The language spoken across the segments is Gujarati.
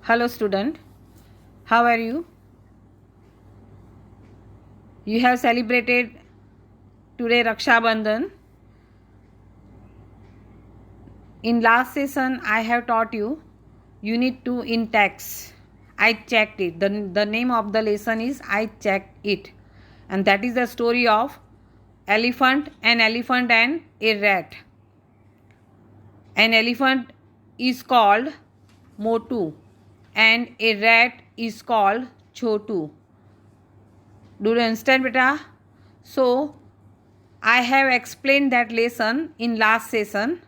Hello student, how are you? You have celebrated today Raksha Bandhan. In last session I have taught you Unit 2 in text. I checked it. The name of the lesson is I checked it. And that is the story of an elephant and a rat. An elephant is called Motu and a rat is called Chotu. Do you understand, beta? So, I have explained that lesson in last session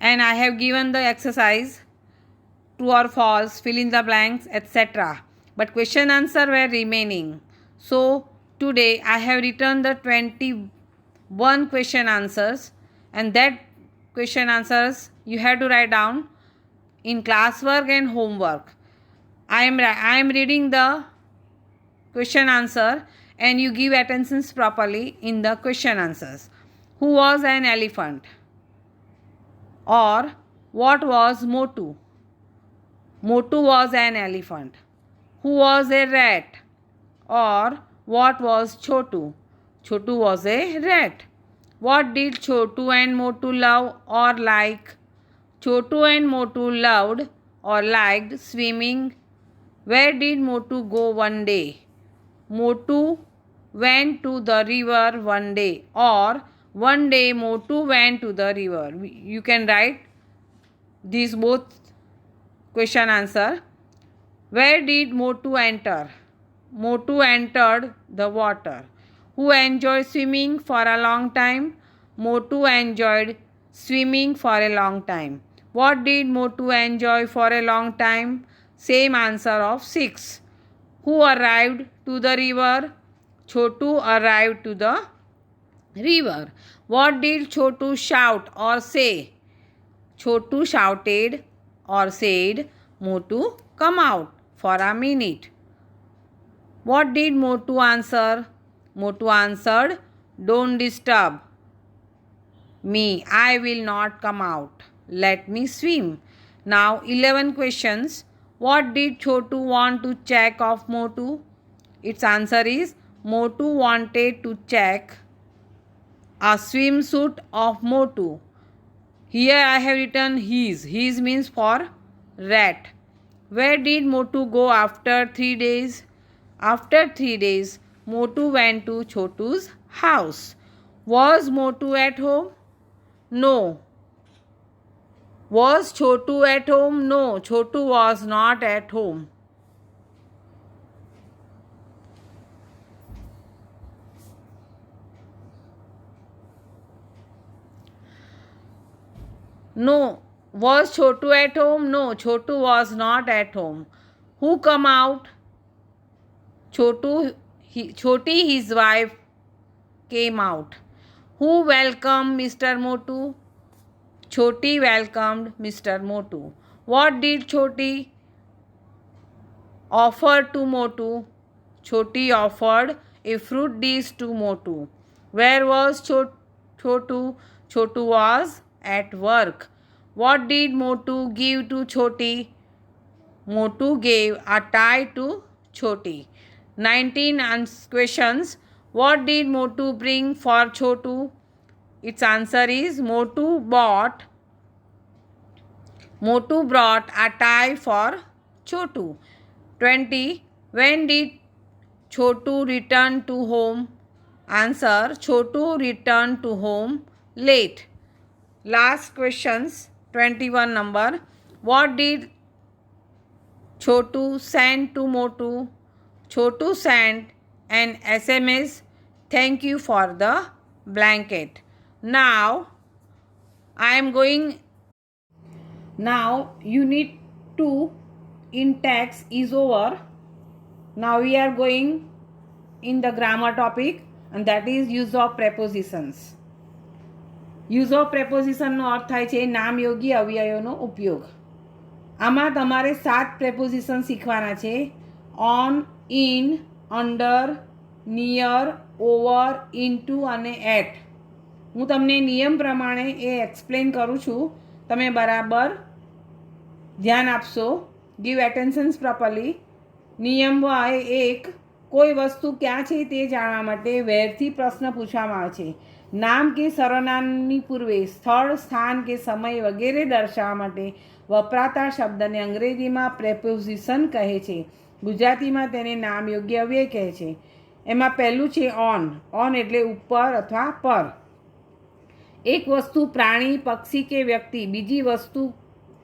and I have given the exercise true or false, fill in the blanks, etc. But question answer were remaining. So, today I have written the 21 question answers and that question answers you have to write down in classwork and homework. I am reading the question answer and you give attentions properly in the question answers. Who was an elephant? Or what was Motu? Motu was an elephant. Who was a rat? Or what was Chotu? Chotu was a rat. What did Chotu and Motu love or like? Chotu and Motu loved or liked swimming. Where did Motu go one day? Motu went to the river one day, or one day Motu went to the river. You can write these both question answer. Where did Motu enter? Motu entered the water. Who enjoyed swimming for a long time? Motu enjoyed swimming for a long time. What did Motu enjoy for a long time? Same answer of 6. Who arrived to the river? Chotu arrived to the river. What did Chotu shout or say? Chotu shouted or said, Motu, come out for a minute. What did Motu answer? Motu answered, don't disturb me. I will not come out. Let me swim. Now 11 questions. What did Chotu want to check of Motu? Its answer is Motu wanted to check a swimsuit of Motu. Here I have written his. His means for rat. Where did Motu go after 3 days? After 3 days, Motu went to Chotu's house. Was Motu at home? No. Was Chotu at home? No, Chotu was not at home. No. Was Chotu at home? No, Chotu was not at home. Who come out? Choti, his wife, came out. Who welcomed Mr. Motu? Choti welcomed Mr. Motu. What did Choti offer to Motu? Choti offered a fruit dish to Motu. Where was Chotu? Chotu was at work. What did Motu give to Choti? Motu gave a tie to Choti. 19 questions. What did Motu bring for Chotu? Its answer is Motu brought a tie for Chotu. 20. When did Chotu return to home? Answer, Chotu returned to home late. Last questions, 21 number. What did Chotu send to Motu? Chotu sent an SMS, thank you for the blanket. Now unit 2 in text is over. Now we are going in the grammar topic and that is use of prepositions. Use of preposition નો અર્થ થાય છે નામયોગી અવયવોનો ઉપયોગ. આમાં તમારે 7 preposition શીખવાના છે. On, in, under, near, over, into અને at. હું તમને નિયમ પ્રમાણે એ એક્સપ્લેન કરું છું. તમે બરાબર ધ્યાન આપશો. Give attentions properly. નિયમ 1, કોઈ વસ્તુ ક્યાં છે તે જાણવા માટે વેરથી પ્રશ્ન પૂછવામાં આવે છે. નામ કે સરનામની પૂર્વે સ્થળ, સ્થાન કે સમય વગેરે દર્શાવવા માટે વપરાતા શબ્દને અંગ્રેજીમાં પ્રેપોઝિશન કહે છે. ગુજરાતીમાં તેને નામ યોગ્ય અવ્યય કહે છે. એમાં પહેલું છે ઓન. ઓન એટલે ઉપર અથવા પર. એક વસ્તુ પ્રાણી, પક્ષી કે વ્યક્તિ બીજી વસ્તુ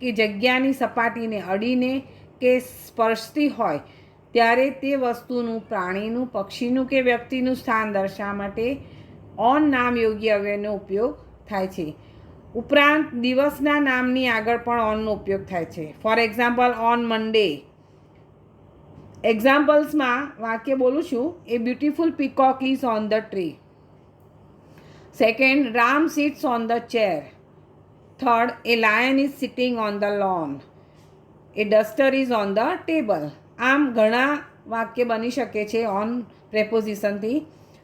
કે જગ્યાની સપાટીને અડીને કે સ્પર્શતી હોય ત્યારે તે વસ્તુનું, પ્રાણીનું, પક્ષીનું કે વ્યક્તિનું સ્થાન દર્શાવવા માટે ઓન નામ યોગ્ય અવ્યયનો ઉપયોગ થાય છે. ઉપરાંત દિવસના નામની આગળ પણ ઓનનો ઉપયોગ થાય છે. For example, on Monday. એક્ઝામ્પલ્સમાં વાક્ય બોલું છું. A beautiful peacock is on the tree. Second, Ram sits on the chair. Third, a lion is sitting on the lawn. A duster is on the table. આમ ઘણા વાક્ય બની શકે છે ઓન પ્રેપોઝિશનથી.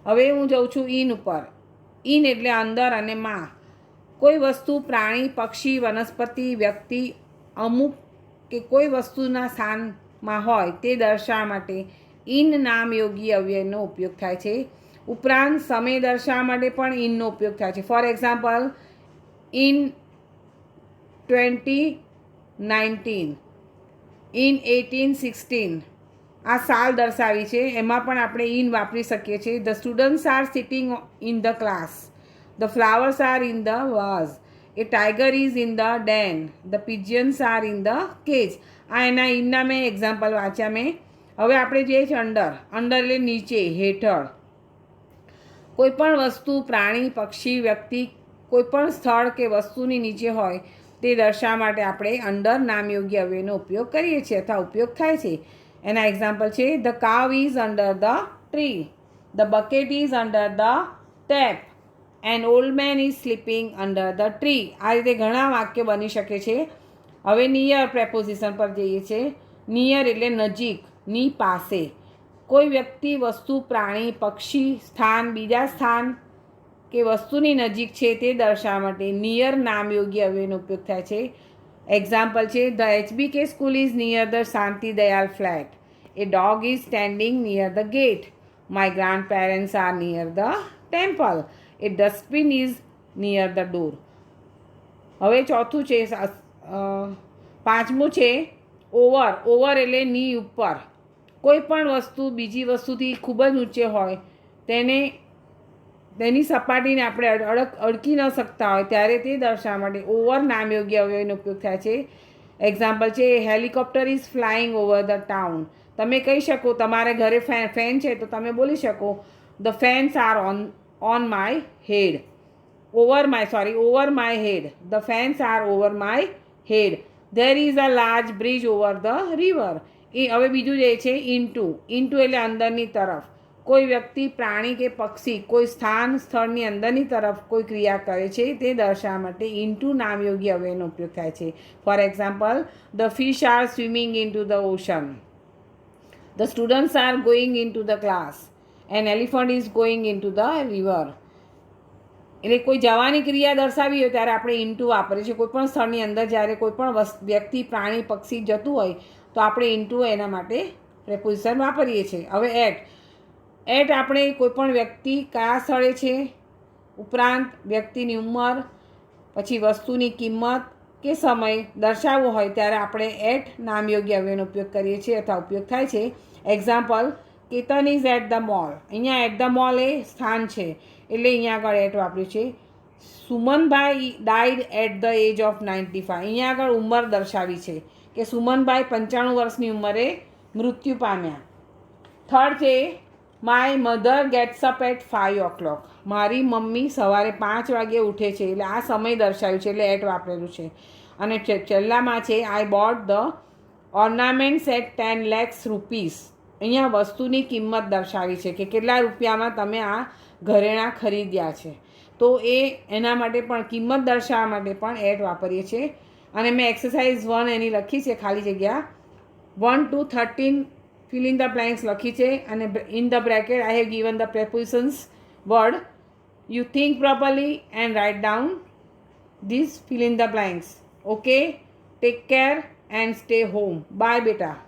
હવે હું જઉં છું ઇન ઉપર. ઇન એટલે અંદર અને માં. કોઈ વસ્તુ, પ્રાણી, પક્ષી, વનસ્પતિ, વ્યક્તિ અમુક કે કોઈ વસ્તુના સ્થાનમાં હોય તે દર્શાવવા માટે ઇન નામ યોગી અવ્યયનો ઉપયોગ થાય છે. ઉપરાંત સમય દર્શાવવા માટે પણ ઇનનો ઉપયોગ થાય છે. For example, in 2019, in 1816. આ સાલ દર્શાવી છે, એમાં પણ આપણે ઇન વાપરી શકીએ છીએ. The students are sitting in the class. The flowers are in the vase. A tiger is in the den. The pigeons are in the cage. આ એના ઇનના મેં એક્ઝામ્પલ વાંચ્યા મેં. હવે આપણે જે છે અંડર. અંડર એટલે નીચે, હેઠળ. કોઈ પણ વસ્તુ, પ્રાણી, પક્ષી, વ્યક્તિ કોઈ પણ સ્થળ કે વસ્તુની નીચે હોય તે દર્શાવવા માટે આપણે અંડર નામ યોગ્ય અવ્યયનો ઉપયોગ કરીએ છીએ અથવા ઉપયોગ થાય છે. એના એક્ઝામ્પલ છે the cow is under the tree. The bucket is under the tap. An old man is sleeping under the tree. આ રીતે ઘણા વાક્ય બની શકે છે. હવે નિયર પ્રેપોઝિશન પર જઈએ છીએ. નિયર એટલે નજીક, ની પાસે. કોઈ વ્યક્તિ, વસ્તુ, પ્રાણી, પક્ષી, સ્થાન બીજા સ્થાન કે વસ્તુની નજીક છે તે દર્શાવવા માટે નિયર નામ યોગ્ય અવ્યયનો ઉપયોગ થાય છે. એક્ઝામ્પલ છે the HBK school is near the Shanti Dayal flat. A dog is standing near the gate. My grand parents are near the temple. A dustbin is near the door. હવે ચોથું છે, પાંચમું છે ઓવર. ઓવર એટલે ની ઉપર. કોઈ પણ વસ્તુ બીજી વસ્તુથી ખૂબ જ ઊંચે હોય તેની સપાટીને આપણે અડકી ન શકતા હોય ત્યારે તે દર્શાવવા માટે ઓવર નામ યોગ્ય અવ્યયનો ઉપયોગ થાય છે. એક્ઝામ્પલ છે helicopter is flying over the town. તમે કહી શકો, તમારા ઘરે ફેન છે તો તમે બોલી શકો the fans are on my head. Over my head. The fans are over my head. There is a large bridge over the river. એ હવે બીજું જે છે ઇન્ટુ. ઇન્ટુ એટલે અંદરની તરફ. કોઈ વ્યક્તિ, પ્રાણી કે પક્ષી કોઈ સ્થાન, સ્થળની અંદરની તરફ કોઈ ક્રિયા કરે છે તે દર્શાવવા માટે ઇન્ટુ નામ યોગ્ય અવ્યયનો ઉપયોગ થાય છે. For example, the fish are swimming into the ocean. The students are going into the class. An elephant is going into the river. એટલે કોઈ જવાની ક્રિયા દર્શાવી હોય ત્યારે આપણે ઇન્ટુ વાપરીએ છીએ. કોઈ પણ સ્થળની અંદર જ્યારે કોઈ પણ વ્યક્તિ, પ્રાણી, પક્ષી જતું હોય તો આપણે ઇન્ટુ એના માટે પ્રેપોઝિશન વાપરીએ છીએ. હવે એટ આપણે કોઈપણ વ્યક્તિ કયા સ્થળે છે, ઉપરાંત વ્યક્તિની ઉંમર, પછી વસ્તુની કિંમત કે સમય દર્શાવવો હોય ત્યારે આપણે એટ નામ યોગ્ય અવ્યયનો ઉપયોગ કરીએ છીએ અથવા ઉપયોગ થાય છે. Example, Ketan is at the mall. અહીંયા એટ ધ મોલ એ સ્થાન છે એટલે અહીંયા આગળ એટ વાપર્યું છે. Sumanbhai died at the age of 95. અહીંયા આગળ ઉંમર દર્શાવી છે કે સુમનભાઈ 95 વર્ષની ઉંમરે મૃત્યુ પામ્યા. થર્ડ છે my mother gets up at 5 o'clock. મારી મમ્મી સવારે 5 વાગે ઉઠે છે એટલે આ સમય દર્શાવ્યું છે એટલે એટ વાપરેલું છે. અને છેલ્લામાં છે I bought the ornaments at 10 lakhs rupees. અહીંયા વસ્તુની કિંમત દર્શાવી છે કે કેટલા રૂપિયામાં તમે આ ઘરેણાં ખરીદ્યા છે. તો એના માટે પણ કિંમત દર્શાવવા માટે પણ એટ વાપરીએ છીએ. અને મેં એક્સરસાઇઝ 1 એની લખી છે, ખાલી જગ્યા 1 to 13 fill in the blanks લખી છે. અને in the bracket I have given the prepositions word. You think properly and write down this fill in the blanks. Okay, take care and stay home. Bye beta.